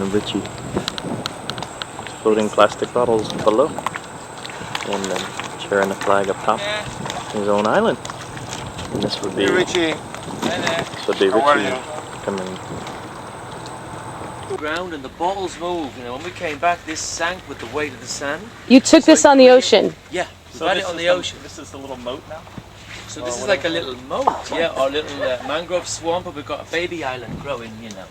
and Richie. Floating plastic bottles below. And then sharing a flag up top. His own island. And this would be Richie. This would be Richie coming. Ground and the bottles move. You know, when we came back, this sank with the weight of the sand. You took this on the ocean? Yeah, we So had it on the ocean. This is the little moat now? So this is like a little moat, yeah, or a little mangrove swamp, and we've got a baby island growing, you know.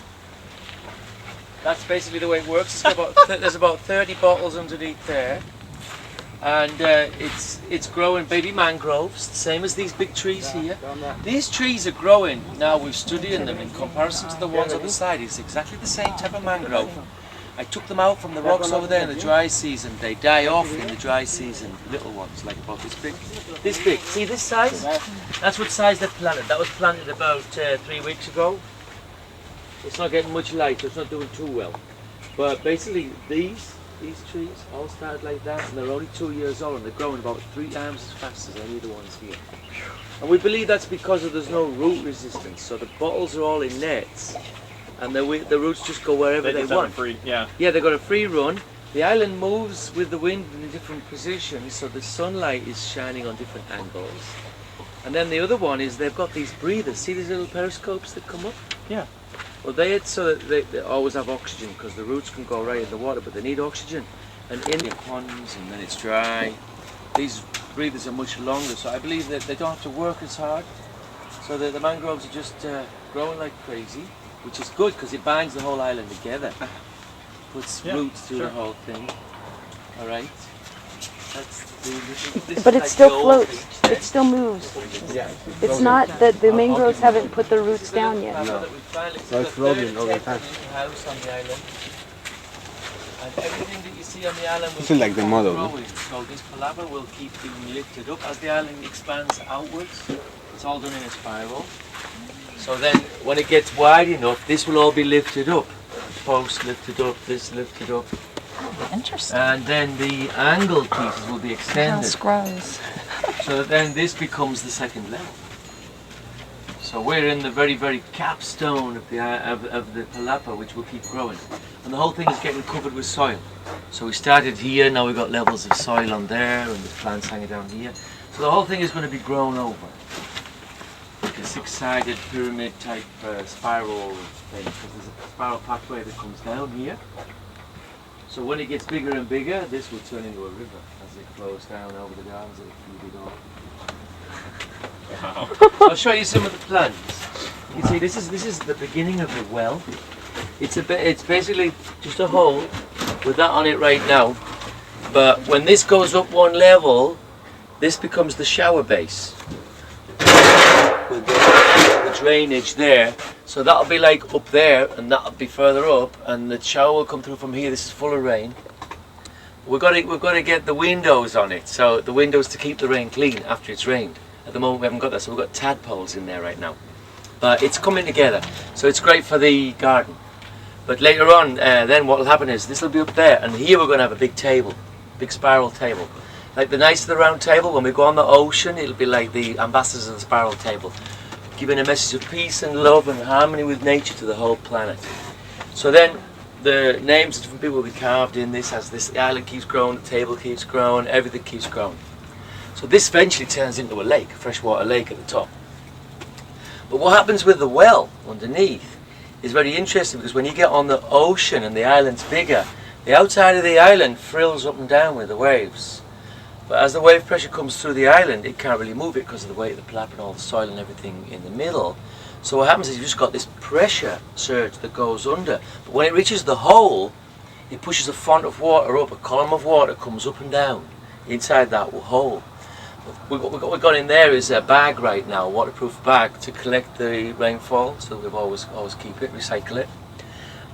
That's basically the way it works. It's got about there's about 30 bottles underneath there, and it's growing baby mangroves, same as these big trees here. These trees are growing now. We're studying them in comparison to the ones on the side. It's exactly the same type of mangrove. I took them out from the rocks over there in the dry season. They die off in the dry season. Little ones, like about this big. This big. See this size? That's what size they planted. That was planted about 3 weeks ago. It's not getting much light, so it's not doing too well. But basically, these trees all started like that, and they're only 2 years old, and they're growing about 3 times as fast as any of the ones here. And we believe that's because there's no root resistance. So the bottles are all in nets, and the roots just go wherever they want. Yeah, they've got a free run. The island moves with the wind in different positions, so the sunlight is shining on different angles. And then the other one is they've got these breathers. See these little periscopes that come up? Yeah. Well, they always have oxygen because the roots can go right in the water, but they need oxygen. And in the ponds, and then it's dry. These breathers are much longer, so I believe that they don't have to work as hard. So the mangroves are just growing like crazy, which is good because it binds the whole island together. Puts roots through the whole thing. All right. But it still floats. It still moves. It's not that the mangroves haven't put their roots down yet. No. So it's floating over time. House on the island. And everything that you see on the island will This is like the model, no? growing. So this palava will keep being lifted up as the island expands outwards. It's all done in a spiral. So then when it gets wide enough, this will all be lifted up. Post lifted up, this lifted up. Interesting. And then the angled pieces will be extended. How grows. So that then this becomes the second level. So we're in the very, very capstone of the palapa, which will keep growing. And the whole thing is getting covered with soil. So we started here, now we've got levels of soil on there, and the plants hanging down here. So the whole thing is going to be grown over. Like a six-sided pyramid type spiral thing. Because there's a spiral pathway that comes down here. So when it gets bigger and bigger, this will turn into a river as it flows down over the gardens that you dig off. I'll show you some of the plants. You can see this is the beginning of the well. It's basically just a hole with that on it right now. But when this goes up one level, this becomes the shower base with the drainage there. So that'll be like up there, and that'll be further up, and the shower will come through from here. This is full of rain. We've got to get the windows on it, so the windows to keep the rain clean after it's rained. At the moment we haven't got that, so we've got tadpoles in there right now. But it's coming together, so it's great for the garden. But later on, then what will happen is this will be up there, and here we're going to have a big table, big spiral table. Like the Knights of the Round Table, when we go on the ocean, it'll be like the ambassadors of the spiral table, giving a message of peace and love and harmony with nature to the whole planet. So then the names of different people will be carved in this as this island keeps growing, the table keeps growing, everything keeps growing. So this eventually turns into a lake, a freshwater lake at the top. But what happens with the well underneath is very interesting, because when you get on the ocean and the island's bigger, the outside of the island frills up and down with the waves. But as the wave pressure comes through the island, it can't really move it because of the weight of the palapa and all the soil and everything in the middle. So what happens is you've just got this pressure surge that goes under. But when it reaches the hole, it pushes a font of water up, a column of water comes up and down inside that hole. What we've got in there is a bag right now, a waterproof bag, to collect the rainfall, so we've always keep it, recycle it.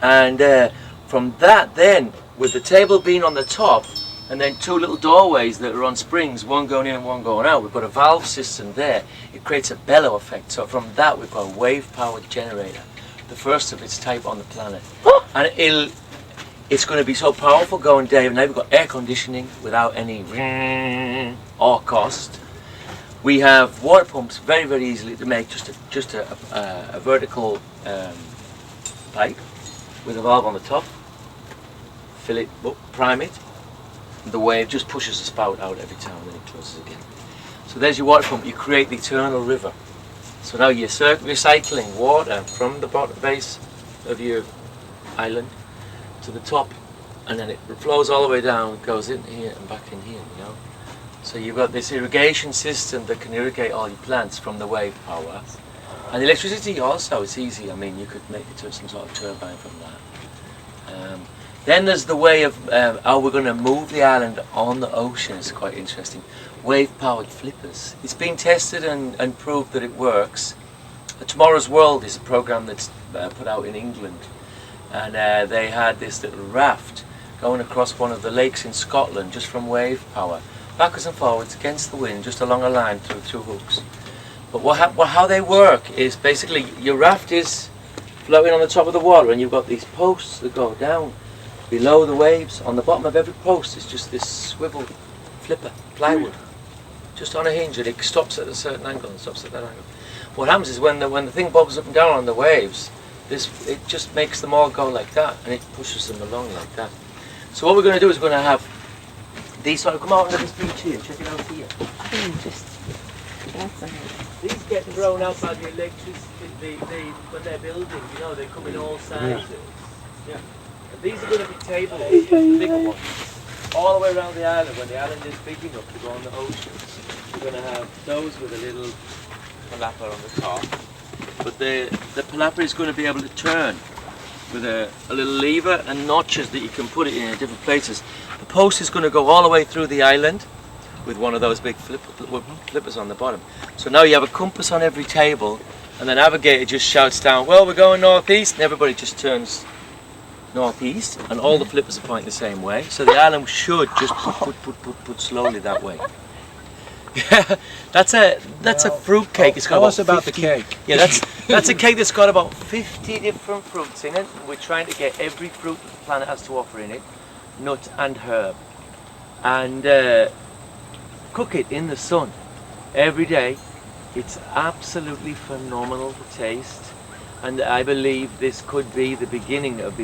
And from that then, with the table being on the top, and then two little doorways that are on springs, one going in and one going out. We've got a valve system there. It creates a bellow effect. So from that we've got a wave-powered generator, the first of its type on the planet. And it's going to be so powerful going day and night. We've got air conditioning without any or cost. We have water pumps very, very easily to make just a vertical pipe with a valve on the top. fill it up, prime it. The wave just pushes the spout out every time and then it closes again. So there's your water pump. You create the eternal river. So now you're recycling water from the bottom base of your island to the top, and then it flows all the way down, goes in here and back in here, you know. So you've got this irrigation system that can irrigate all your plants from the wave power. And the electricity also, it's easy. I mean, you could make it to some sort of turbine from that. Then there's the way of how we're going to move the island on the ocean. It's quite interesting. Wave-powered flippers. It's been tested and proved that it works. Tomorrow's World is a program that's put out in England, and they had this little raft going across one of the lakes in Scotland just from wave power, backwards and forwards against the wind, just along a line through two hooks. But how they work is basically your raft is floating on the top of the water, and you've got these posts that go down below the waves. On the bottom of every post is just this swivel flipper, plywood, just on a hinge, and it stops at a certain angle and stops at that angle. What happens is when the thing bobs up and down on the waves, it just makes them all go like that, and it pushes them along like that. So what we're going to do is we're going to have these sort of come out onto this beach here. Check it out here. These get thrown out by the electricity when they're building. You know, they come in all sizes. Yeah. And these are going to be tables, the big ones, all the way around the island. When the island is big enough to go on the ocean, we're going to have those with a little palapa on the top. But the palapa is going to be able to turn with a little lever and notches that you can put it in different places. The post is going to go all the way through the island with one of those big flippers on the bottom. So now you have a compass on every table, and the navigator just shouts down, well, we're going northeast, and everybody just turns northeast, and all the flippers are pointing the same way. So the island should just put slowly that way. Yeah, that's a fruit cake. It's got Tell us about 50, the cake. Yeah, that's a cake that's got about 50 different fruits in it. We're trying to get every fruit that the planet has to offer in it, nut and herb, and cook it in the sun every day. It's absolutely phenomenal to taste, and I believe this could be the beginning of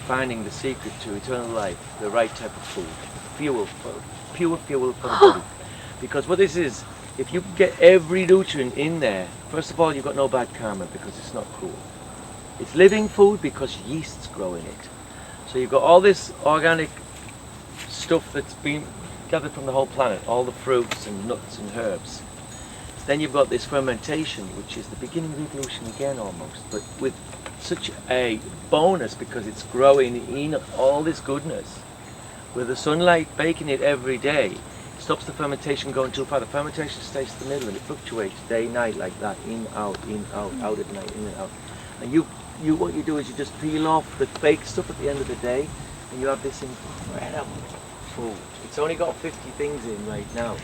finding the secret to eternal life, the right type of food, pure fuel for the body. Because what this is, if you get every nutrient in there, first of all, you've got no bad karma because it's not cruel. It's living food because yeasts grow in it. So you've got all this organic stuff that's been gathered from the whole planet, all the fruits and nuts and herbs. Then you've got this fermentation, which is the beginning of evolution again almost, but with such a bonus because it's growing in all this goodness. With the sunlight baking it every day, stops the fermentation going too far. The fermentation stays in the middle and it fluctuates day, night like that, out at night, in and out. And what you do is you just peel off the fake stuff at the end of the day, and you have this incredible food. It's only got 50 things in right now.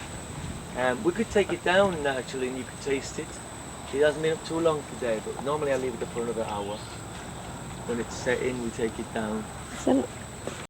We could take it down actually, and you could taste it. It hasn't been up too long today, but normally I leave it up for another hour. When it's set in, we take it down.